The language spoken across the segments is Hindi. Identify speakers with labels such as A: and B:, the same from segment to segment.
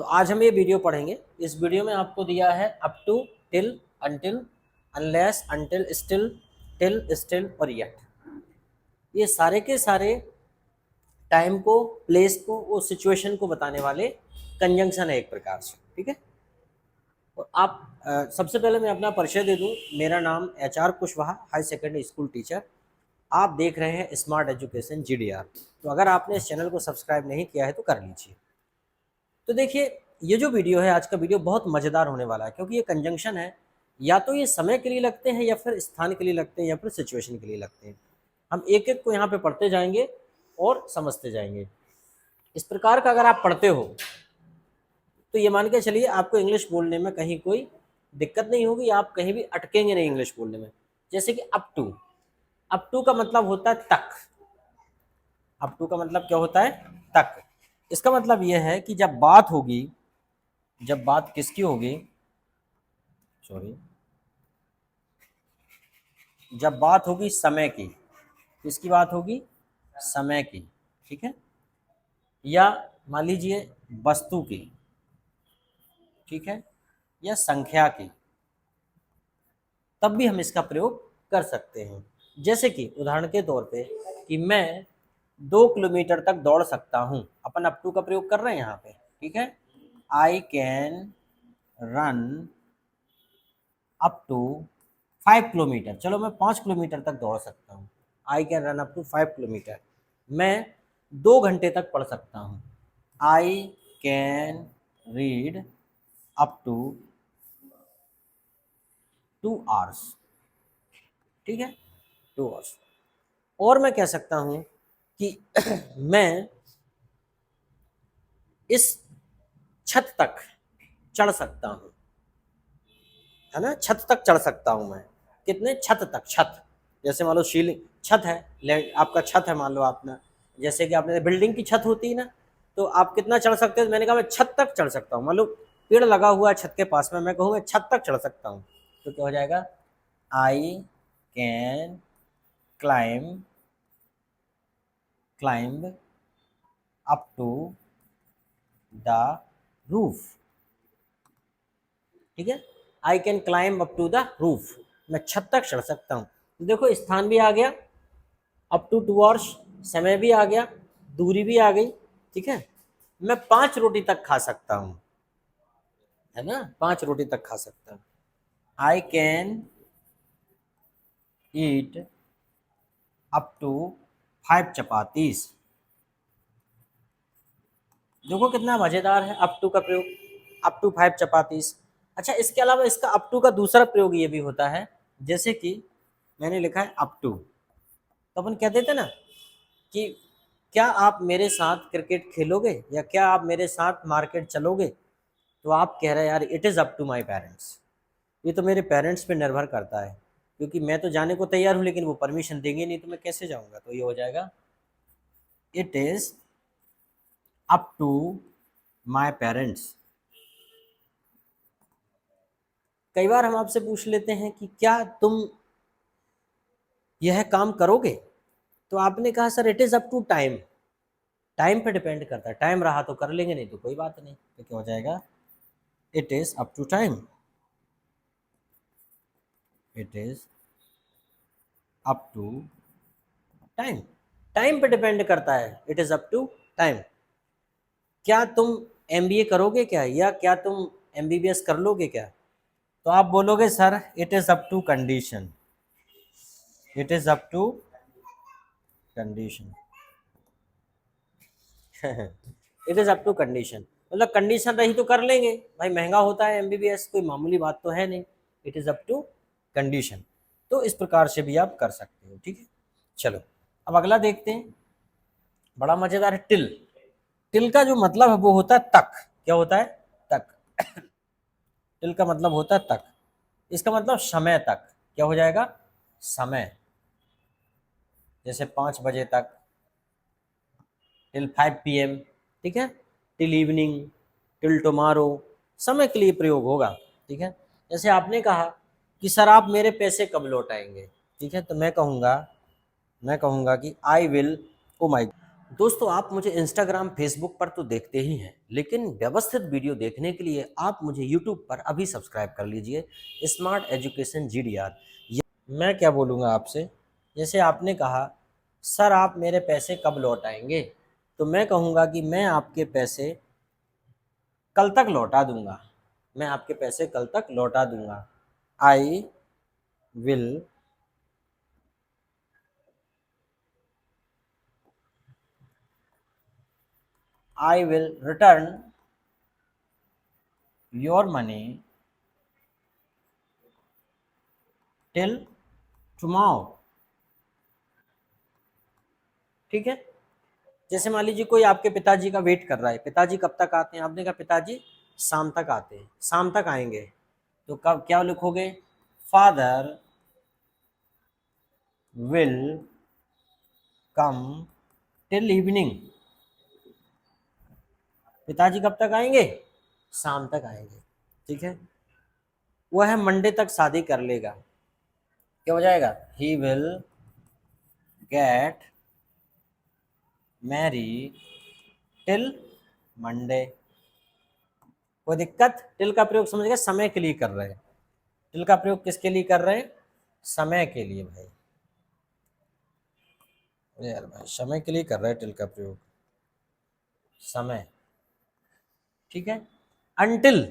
A: तो आज हम ये वीडियो पढ़ेंगे। इस वीडियो में आपको दिया है up to, till, until, unless, until, still, till, still और येट। ये सारे के सारे टाइम को, प्लेस को और सिचुएशन को बताने वाले कंजंक्शन है एक प्रकार से, ठीक है। और आप सबसे पहले मैं अपना परिचय दे दूं। मेरा नाम HR Kushwaha, high secondary school teacher. आप देख रहे हैं स्मार्ट एजुकेशन GDR। तो अगर आपने इस चैनल को सब्सक्राइब नहीं किया है तो कर लीजिए। तो देखिए, ये जो वीडियो है, आज का वीडियो बहुत मज़ेदार होने वाला है, क्योंकि ये कंजंक्शन है। या तो ये समय के लिए लगते हैं, या फिर स्थान के लिए लगते हैं, या फिर सिचुएशन के लिए लगते हैं। हम एक एक को यहाँ पे पढ़ते जाएंगे और समझते जाएंगे। इस प्रकार का अगर आप पढ़ते हो तो ये मान के चलिए आपको इंग्लिश बोलने में कहीं कोई दिक्कत नहीं होगी, आप कहीं भी अटकेंगे नहीं इंग्लिश बोलने में। जैसे कि अप टू, अप टू का मतलब होता है तक। अप टू का मतलब क्या होता है? तक। इसका मतलब यह है कि जब बात होगी, जब बात किसकी होगी, सॉरी, जब बात होगी समय की। किसकी बात होगी? समय की, ठीक है। या मान लीजिए वस्तु की, ठीक है, या संख्या की, तब भी हम इसका प्रयोग कर सकते हैं। जैसे कि उदाहरण के तौर पे कि मैं 2 किलोमीटर तक दौड़ सकता हूँ, अपन अप टू का प्रयोग कर रहे हैं यहाँ पे, ठीक है। I can run up to 5 kilometre. चलो मैं 5 किलोमीटर तक दौड़ सकता हूँ। I can run up to 5 kilometre. मैं 2 घंटे तक पढ़ सकता हूँ। I can read up to 2 hours, ठीक है, 2 आवर्स। और मैं कह सकता हूँ कि मैं इस छत तक चढ़ सकता हूँ, है ना। छत तक चढ़ सकता हूँ मैं। कितने? छत तक। छत जैसे मान लो सीलिंग, छत है, आपका छत है, मान लो आपने, जैसे कि आपने बिल्डिंग की छत होती है ना, तो आप कितना चढ़ सकते हो? मैंने कहा मैं छत तक चढ़ सकता हूँ। मान लो पेड़ लगा हुआ है छत के पास में, मैं कहूँ मैं छत तक चढ़ सकता हूँ, तो क्या हो जाएगा? I can climb climb up to the roof, ठीक है। I can climb up to the roof, मैं छत तक चढ़ सकता हूँ। देखो, स्थान भी आ गया, अप टू 2 आवर्स, समय भी आ गया, दूरी भी आ गई, ठीक है। मैं 5 रोटी तक खा सकता हूँ, है ना, 5 रोटी तक खा सकता हूँ। I can eat up to 5 chapatis. देखो कितना मजेदार है अप टू का प्रयोग, अप टू 5 चपातीस। अच्छा, इसके अलावा इसका अप टू का दूसरा प्रयोग ये भी होता है, जैसे कि मैंने लिखा है अप टू, तो अपन कह देते ना कि क्या आप मेरे साथ क्रिकेट खेलोगे, या क्या आप मेरे साथ मार्केट चलोगे? तो आप कह रहे हैं यार it is up to my parents, ये तो मेरे पेरेंट्स पे निर्भर करता है, क्योंकि मैं तो जाने को तैयार हूँ लेकिन वो परमिशन देंगे नहीं, तो मैं कैसे जाऊँगा? तो ये हो जाएगा it is up to my parents. कई बार हम आपसे पूछ लेते हैं कि क्या तुम यह काम करोगे? तो आपने कहा sir it is up to time. Time पे डिपेंड करता है, टाइम रहा तो कर लेंगे, नहीं तो कोई बात नहीं। तो क्या हो जाएगा? It is up to time. It is up to time. Time पे डिपेंड करता है, it is up to time. क्या तुम MBA करोगे क्या, या क्या तुम MBBS कर लोगे क्या? तो आप बोलोगे sir it is up to condition. It is up to condition. It is up to condition, मतलब कंडीशन रही तो कर लेंगे भाई, महंगा होता है MBBS, कोई मामूली बात तो है नहीं। It is up to condition. तो इस प्रकार से भी आप कर सकते हो, ठीक है। चलो अब अगला देखते हैं, बड़ा मजेदार है टिल। टिल का जो मतलब है वो होता है तक। क्या होता है? तक। टिल का मतलब होता है तक। इसका मतलब समय तक। क्या हो जाएगा? समय। जैसे 5 बजे तक, टिल 5 PM, ठीक है, टिल इवनिंग, टिल टुमारो, समय के लिए प्रयोग होगा, ठीक है। जैसे आपने कहा कि सर आप मेरे पैसे कब लौटाएंगे, ठीक है, तो मैं कहूँगा कि आई विल, ओ माई, दोस्तों, आप मुझे इंस्टाग्राम फेसबुक पर तो देखते ही हैं, लेकिन व्यवस्थित वीडियो देखने के लिए आप मुझे यूट्यूब पर अभी सब्सक्राइब कर लीजिए, स्मार्ट एजुकेशन जीडीआर। मैं क्या बोलूँगा आपसे, जैसे आपने कहा सर आप मेरे पैसे कब लौट आएंगे, तो मैं कहूँगा कि मैं आपके पैसे कल तक लौटा दूंगा। मैं आपके पैसे कल तक लौटा दूंगा। I will I will return your money till tomorrow. ठीक है। जैसे मान लीजिए कोई आपके पिताजी का वेट कर रहा है, पिताजी कब तक आते हैं, आपने कहा पिताजी शाम तक आते हैं, शाम तक आएंगे, तो कब क्या लिखोगे, father will come till evening. पिताजी कब तक आएंगे, शाम तक आएंगे। ठीक है। वह मंडे तक शादी कर लेगा, क्या हो जाएगा, he will get Mary till Monday. कोई दिक्कत, टिल का प्रयोग समझ गए, समय के लिए कर रहे हैं। टिल का प्रयोग किसके लिए कर रहे हैं, समय के लिए भाई। यार भाई समय के लिए कर रहे हैं टिल का प्रयोग, समय। ठीक है। अंटिल,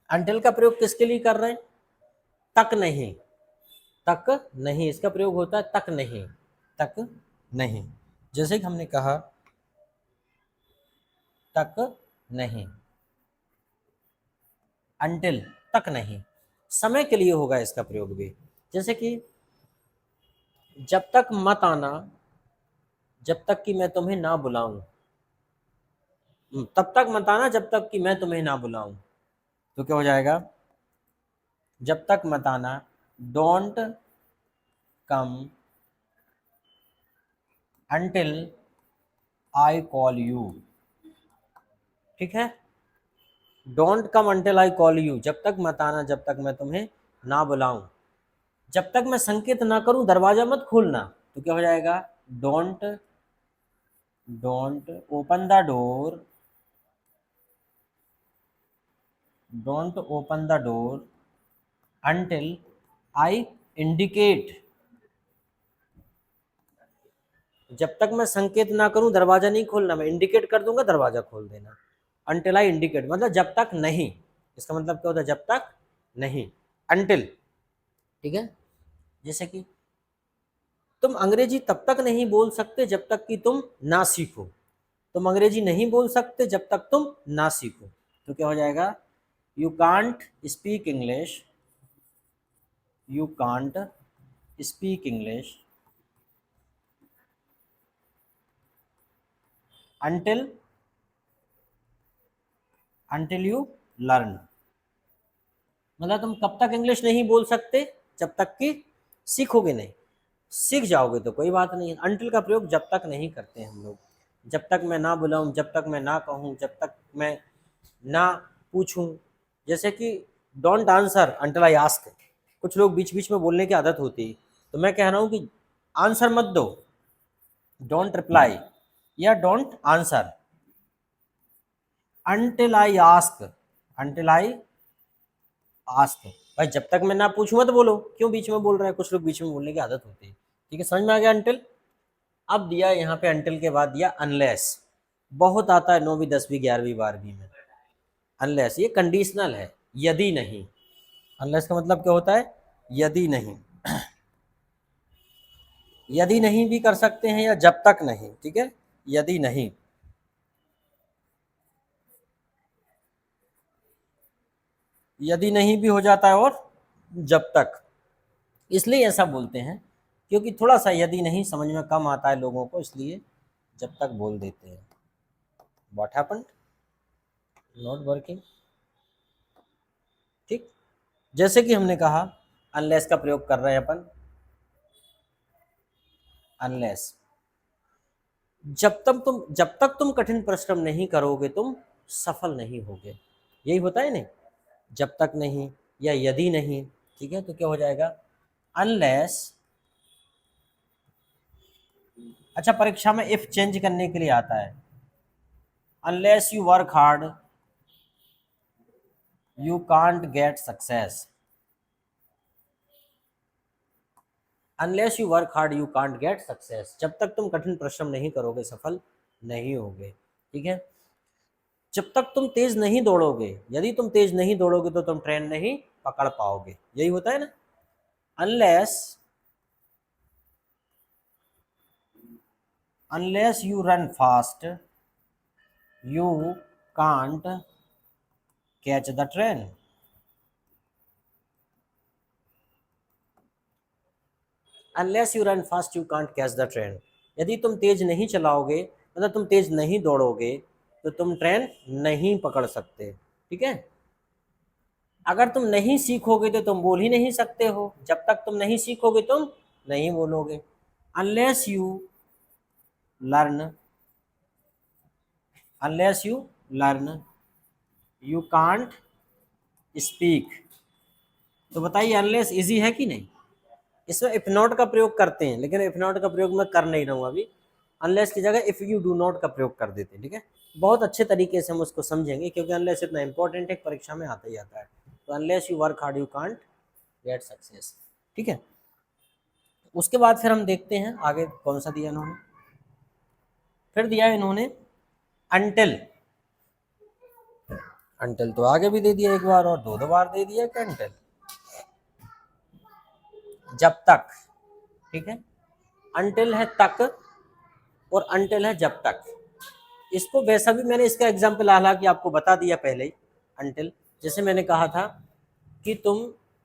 A: अंटिल का प्रयोग किसके लिए कर रहे हैं, तक नहीं, तक नहीं, इसका प्रयोग होता है तक नहीं, तक नहीं। जैसे कि हमने कहा तक नहीं, अंटिल तक नहीं, समय के लिए होगा इसका प्रयोग भी। जैसे कि जब तक मत आना, जब तक कि मैं तुम्हें ना बुलाऊं, तब तक मत आना जब तक कि मैं तुम्हें ना बुलाऊं, तो क्या हो जाएगा, जब तक मत आना, don't come until I call you. ठीक है। Don't come until I call you, जब तक मत आना जब तक मैं तुम्हें ना बुलाऊं, जब तक मैं संकेत ना करूं दरवाजा मत खोलना, तो क्या हो जाएगा, don't don't open the door, don't open the door until I indicate. जब तक मैं संकेत ना करूं दरवाजा नहीं खोलना, मैं इंडिकेट कर दूंगा दरवाजा खोल देना। अंटिल आई इंडिकेट मतलब जब तक नहीं, इसका मतलब क्या होता है, जब तक नहीं, अंटिल। ठीक है। जैसे कि तुम अंग्रेजी तब तक नहीं बोल सकते जब तक कि तुम ना सीखो, तुम अंग्रेजी नहीं बोल सकते जब तक तुम ना सीखो, तो क्या हो जाएगा, you can't speak English, you can't speak English until until you learn. मतलब तुम कब तक इंग्लिश नहीं बोल सकते, जब तक कि सीखोगे नहीं, सीख जाओगे तो कोई बात नहीं है। अंटिल का प्रयोग जब तक नहीं करते हैं हम लोग, जब तक मैं ना बुलाऊं, जब तक मैं ना कहूं, जब तक मैं ना पूछूं। जैसे कि don't answer until I ask, कुछ लोग बीच बीच में बोलने की आदत होती है, तो मैं कह रहा हूं कि आंसर मत दो, डोंट रिप्लाई या don't answer until I ask, until I ask. भाई जब तक मैं ना पूछूं मत बोलो, क्यों बीच में बोल रहे हैं, कुछ लोग बीच में बोलने की आदत होती है। ठीक है, समझ में आ गया अंटिल। अब दिया यहाँ पे अंटिल के बाद दिया अनलेस, बहुत आता है 9वीं 10वीं 11वीं 12वीं में। अनलेस ये कंडीशनल है, यदि नहीं। अनलेस का मतलब क्या होता है, यदि नहीं, यदि नहीं भी कर सकते हैं या जब तक नहीं। ठीक है, यदि नहीं, यदि नहीं भी हो जाता है और जब तक, इसलिए ऐसा बोलते हैं क्योंकि थोड़ा सा यदि नहीं समझ में कम आता है लोगों को, इसलिए जब तक बोल देते हैं। What happened, not working. ठीक। जैसे कि हमने कहा अनलेस का प्रयोग कर रहे हैं अपन, अनलेस, जब तक तुम कठिन परिश्रम नहीं करोगे तुम सफल नहीं होगे, यही होता है नहीं, जब तक नहीं या यदि नहीं। ठीक है, तो क्या हो जाएगा, अनलेस अच्छा, परीक्षा में इफ चेंज करने के लिए आता है, unless you work hard you can't get success. Unless you work hard you can't get success, जब तक तुम कठिन परिश्रम नहीं करोगे सफल नहीं होगे। ठीक है, जब तक तुम तेज नहीं दौड़ोगे, यदि तुम तेज नहीं दौड़ोगे तो तुम ट्रेन नहीं पकड़ पाओगे, यही होता है ना। Unless unless you run fast you can't catch the train. Unless you run fast you can't catch the train, यदि तुम तेज नहीं चलाओगे, मतलब तुम तेज नहीं दौड़ोगे, तो तुम ट्रेन नहीं पकड़ सकते। ठीक है, अगर तुम नहीं सीखोगे तो तुम बोल ही नहीं सकते हो, जब तक तुम नहीं सीखोगे तुम नहीं बोलोगे। Unless you learn unless you learn you can't speak. तो बताइए अनलेस इजी है कि नहीं। इसमें इफ नॉट का प्रयोग करते हैं, लेकिन इफ नॉट का प्रयोग मैं कर नहीं रहा हूँ अभी, अनलेस की जगह इफ यू डू नॉट का प्रयोग कर देते हैं। ठीक है, बहुत अच्छे तरीके से हम उसको समझेंगे, क्योंकि अनलेस इतना इंपॉर्टेंट है, परीक्षा में आता ही आता है। तो unless you work hard you can't get success. ठीक है, उसके बाद फिर हम देखते हैं आगे कौन सा दिया इन्होंने। फिर दिया इन्होंने अंटिल। अंटिल तो आगे भी दे दिया एक बार और दो बार दे दिया कि अंटिल, जब तक। ठीक है, अंटिल है तक और अंटिल है जब तक। इसको वैसा भी मैंने इसका एग्जाम्पल हालांकि आपको बता दिया पहले ही। अंटिल, जैसे मैंने कहा था कि तुम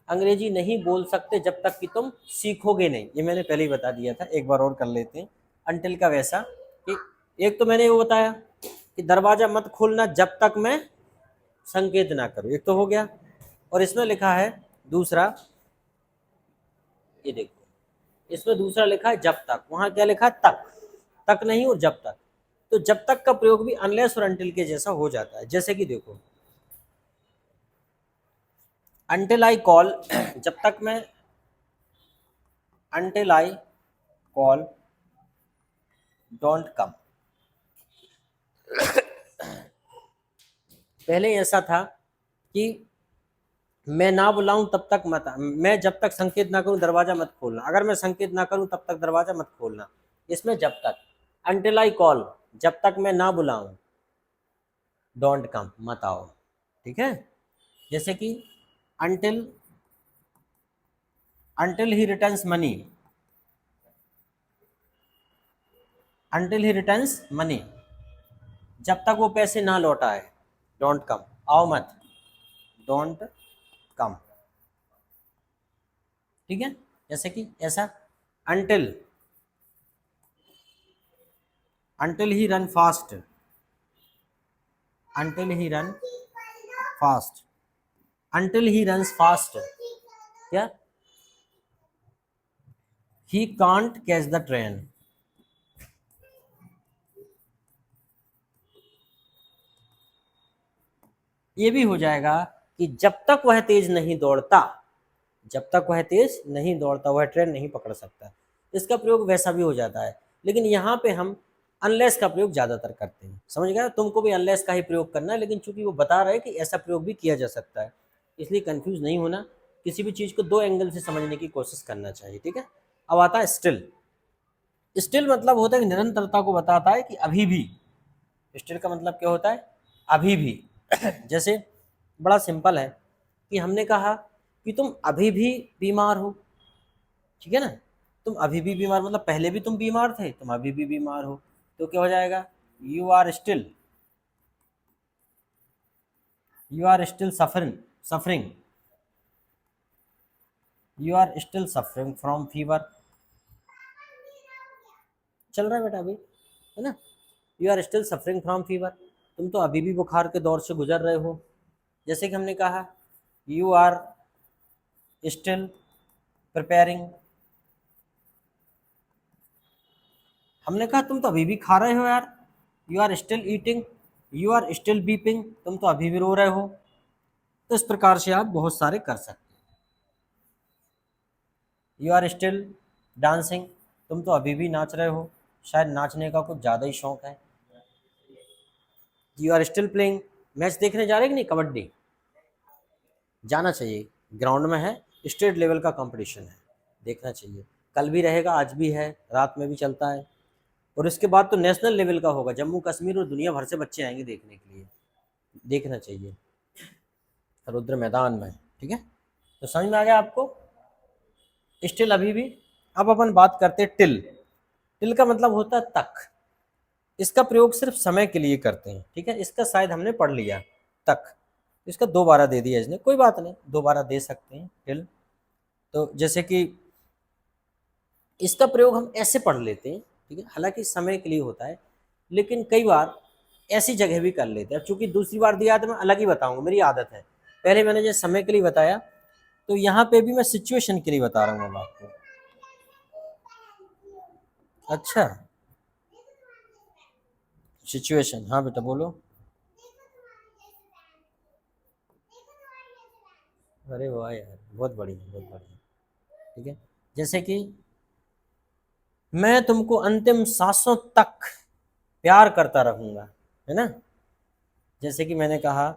A: अंग्रेजी नहीं बोल सकते जब तक कि तुम सीखोगे नहीं, ये मैंने पहले ही बता दिया था, एक बार और कर लेते हैं। अंटिल का वैसा कि एक तो मैंने वो बताया कि दरवाजा मत खोलना जब तक मैं संकेत ना करूं, एक तो हो गया। और इसमें लिखा है दूसरा, ये देखो इसमें दूसरा लिखा है जब तक, वहां क्या लिखा है तक, तक नहीं और जब तक। तो जब तक का प्रयोग भी अनलेस और अंटिल के जैसा हो जाता है। जैसे कि देखो अंटिल आई कॉल, जब तक मैं until I call don't come. पहले ऐसा था कि मैं ना बुलाऊं तब तक मत, मैं जब तक संकेत ना करूं दरवाजा मत खोलना, अगर मैं संकेत ना करूं तब तक दरवाजा मत खोलना। इसमें जब तक, अंटिल आई कॉल, जब तक मैं ना बुलाऊं डोंट कम, मत आओ। ठीक है, जैसे कि until until he returns money, until he returns money, जब तक वो पैसे ना लौटाए डोंट कम, आओ मत, डोंट कम। ठीक है, जैसे कि ऐसा until until he run fast, until he run fast, until he runs fast, क्या he can't catch the train. ये भी हो जाएगा कि जब तक वह तेज नहीं दौड़ता, जब तक वह तेज नहीं दौड़ता वह ट्रेन नहीं पकड़ सकता। इसका प्रयोग वैसा भी हो जाता है, लेकिन यहाँ पे हम अनलेस का प्रयोग ज़्यादातर करते हैं। समझ गया, तुमको भी अनलेस का ही प्रयोग करना है, लेकिन चूंकि वो बता रहे हैं कि ऐसा प्रयोग भी किया जा सकता है, इसलिए कंफ्यूज नहीं होना, किसी भी चीज़ को दो एंगल से समझने की कोशिश करना चाहिए। ठीक है, अब आता है स्टिल। स्टिल मतलब होता है कि निरंतरता को बताता है कि अभी भी। स्टिल का मतलब क्या होता है, अभी भी। जैसे बड़ा सिंपल है कि हमने कहा कि तुम अभी भी बीमार हो। ठीक है ना, तुम अभी भी बीमार मतलब पहले भी तुम बीमार थे, तुम अभी भी बीमार हो, तो क्या हो जाएगा, you are still suffering you are still suffering from fever. चल रहा है बेटा अभी, है ना, you are still suffering from fever, तुम तो अभी भी बुखार के दौर से गुजर रहे हो। जैसे कि हमने कहा यू आर स्टिल प्रिपेयरिंग, हमने कहा तुम तो अभी भी खा रहे हो यार, you are still eating, you are still weeping, तुम तो अभी भी रो रहे हो। तो इस प्रकार से आप बहुत सारे कर सकते हैं। यू आर स्टिल डांसिंग, तुम तो अभी भी नाच रहे हो। शायद नाचने का कुछ ज़्यादा ही शौक है। You are still playing, match देखने जा रहे कि नहीं? कबड्डी जाना चाहिए, ग्राउंड में है, स्टेट लेवल का कंपटीशन है, देखना चाहिए। कल भी रहेगा, आज भी है, रात में भी चलता है, और उसके बाद तो नेशनल लेवल का होगा, जम्मू कश्मीर और दुनिया भर से बच्चे आएंगे देखने के लिए, देखना चाहिए रुद्र मैदान में। ठीक है, तो समझ में आ गया आपको? स्टिल अभी भी। अब अपन बात करते हैं टिल। टिल का मतलब होता है तक। इसका प्रयोग सिर्फ समय के लिए करते हैं। ठीक है, इसका शायद हमने पढ़ लिया तक, इसका दोबारा दे दिया इसने, कोई बात नहीं, दोबारा दे सकते हैं टिल। तो जैसे कि इसका प्रयोग हम ऐसे पढ़ लेते हैं, ठीक है, हालांकि समय के लिए होता है, लेकिन कई बार ऐसी जगह भी कर लेते हैं। चूंकि दूसरी बार दिया तो मैं अलग ही बताऊंगा, मेरी आदत है। पहले मैंने जैसे समय के लिए बताया, तो यहाँ पे भी मैं सिचुएशन के लिए बता रहा हूँ अब आपको। अच्छा, सिचुएशन, हाँ बेटा बोलो। अरे वाह यार, बहुत बढ़िया, बहुत बढ़िया। ठीक है, जैसे कि मैं तुमको अंतिम सांसों तक प्यार करता रहूंगा, है ना। जैसे कि मैंने कहा,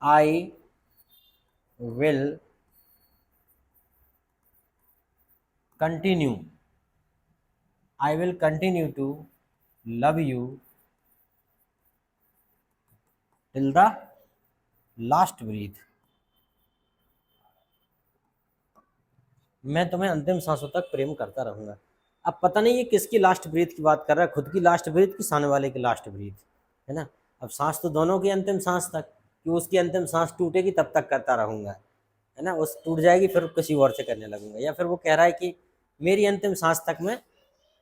A: I will continue, I will continue to love you till the last breath. मैं तुम्हें अंतिम सांसों तक प्रेम करता रहूंगा। अब पता नहीं ये किसकी लास्ट ब्रीथ की बात कर रहा है, खुद की लास्ट ब्रीथ की सामने वाले की लास्ट ब्रीथ, है ना। अब सांस तो दोनों की अंतिम सांस तक, कि उसकी अंतिम सांस टूटेगी तब तक करता रहूंगा, है ना। उस टूट जाएगी फिर किसी और से करने लगूंगा, या फिर वो कह रहा है कि मेरी अंतिम सांस तक में,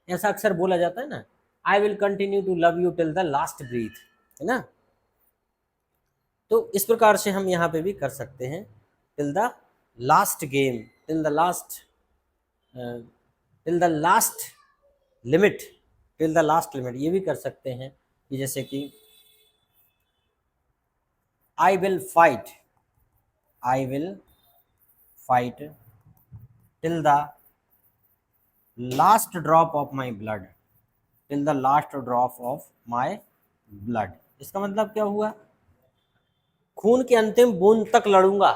A: ऐसा अक्सर बोला जाता है ना, I will continue to love you till the last breath, है ना। तो इस प्रकार से हम यहाँ पे भी कर सकते हैं, till the last game, till the last, till the last limit, till the last limit, ये भी कर सकते हैं कि जैसे कि I will fight, I will fight till the last drop of my blood, till the last drop of my blood. इसका मतलब क्या हुआ? खून की अंतिम बूंद तक लड़ूंगा,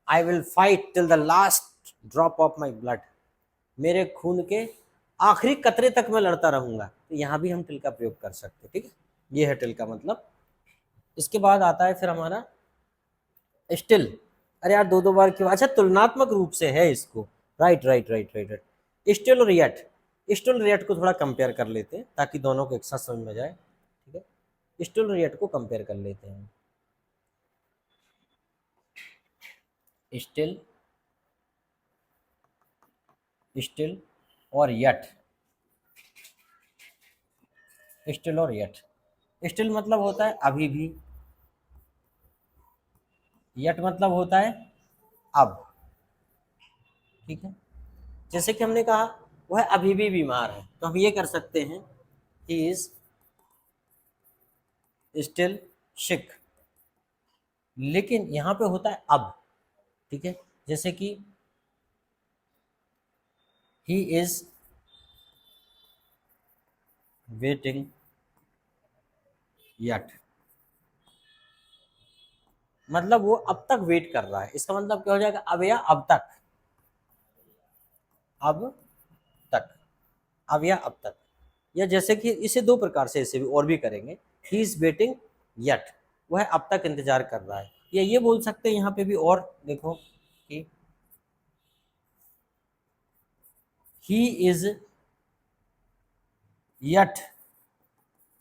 A: I will fight till the last drop of my blood, मेरे खून के आखिरी कतरे तक मैं लड़ता रहूंगा। तो यहाँ भी हम टिल का प्रयोग कर सकते हैं। ठीक है, ये है टिल का मतलब। इसके बाद आता है फिर हमारा स्टिल। अरे यार, दो दो बार क्यों? अच्छा, तुलनात्मक रूप से है इसको, right right right right right. Still और येट, स्टिल और येट को थोड़ा कंपेयर कर लेते हैं ताकि दोनों को एक साथ समझ में जाए। ठीक है, स्टिल और येट को कंपेयर कर लेते हैं। स्टिल, स्टिल और येट, स्टिल और येट। स्टिल मतलब होता है अभी भी, येट मतलब होता है अब। ठीक है, जैसे कि हमने कहा वह अभी भी बीमार है, तो हम ये कर सकते हैं, ही इज स्टिल सिक, लेकिन यहाँ पे होता है अब। ठीक है, जैसे कि ही इज वेटिंग यट, मतलब वो अब तक वेट कर रहा है। इसका मतलब क्या हो जाएगा? अब या अब तक, अब तक, अब या अब तक। या जैसे कि इसे दो प्रकार से इसे भी और भी करेंगे, ही इज वेटिंग यट, वह अब तक इंतजार कर रहा है। या ये बोल सकते हैं यहाँ पे भी, और देखो कि he is yet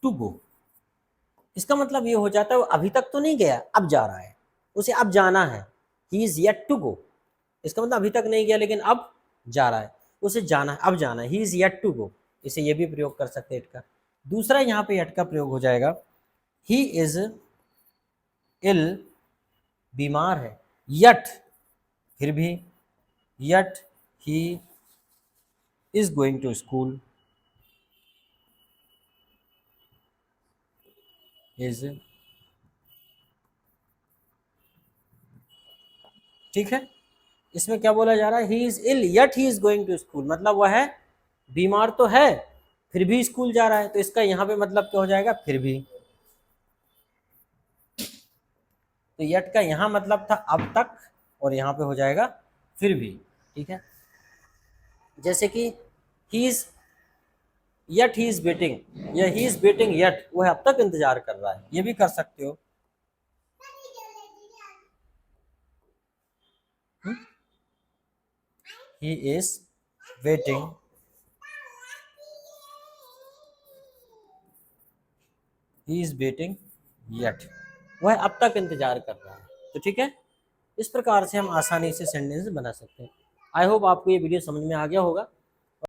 A: to go. इसका मतलब ये हो जाता है वो अभी तक तो नहीं गया, अब जा रहा है, उसे अब जाना है। He is yet to go, इसका मतलब अभी तक नहीं गया लेकिन अब जा रहा है, उसे जाना है, अब जाना है। He is yet to go, इसे ये भी प्रयोग कर सकते हैं एट का। दूसरा यहाँ पे एट का प्रयोग हो जाएगा, ही इज इल, बीमार है, यट, फिर भी, yet he is going to school, is, ठीक है। इसमें क्या बोला जा रहा है? He is ill yet he is going to school, मतलब वह है बीमार तो है फिर भी स्कूल जा रहा है, तो इसका यहाँ पे मतलब क्या हो जाएगा, फिर भी। तो यट का यहाँ मतलब था अब तक, और यहाँ पे हो जाएगा फिर भी। ठीक है, जैसे कि he is yet he is waiting, या ही इज वेटिंग यट, वह अब तक इंतजार कर रहा है, ये भी कर सकते हो। He is waiting he is waiting yet, वह अब तक इंतजार कर रहा है। तो ठीक है, इस प्रकार से हम आसानी से सेंटेंस बना सकते हैं। आई होप आपको ये वीडियो समझ में आ गया होगा।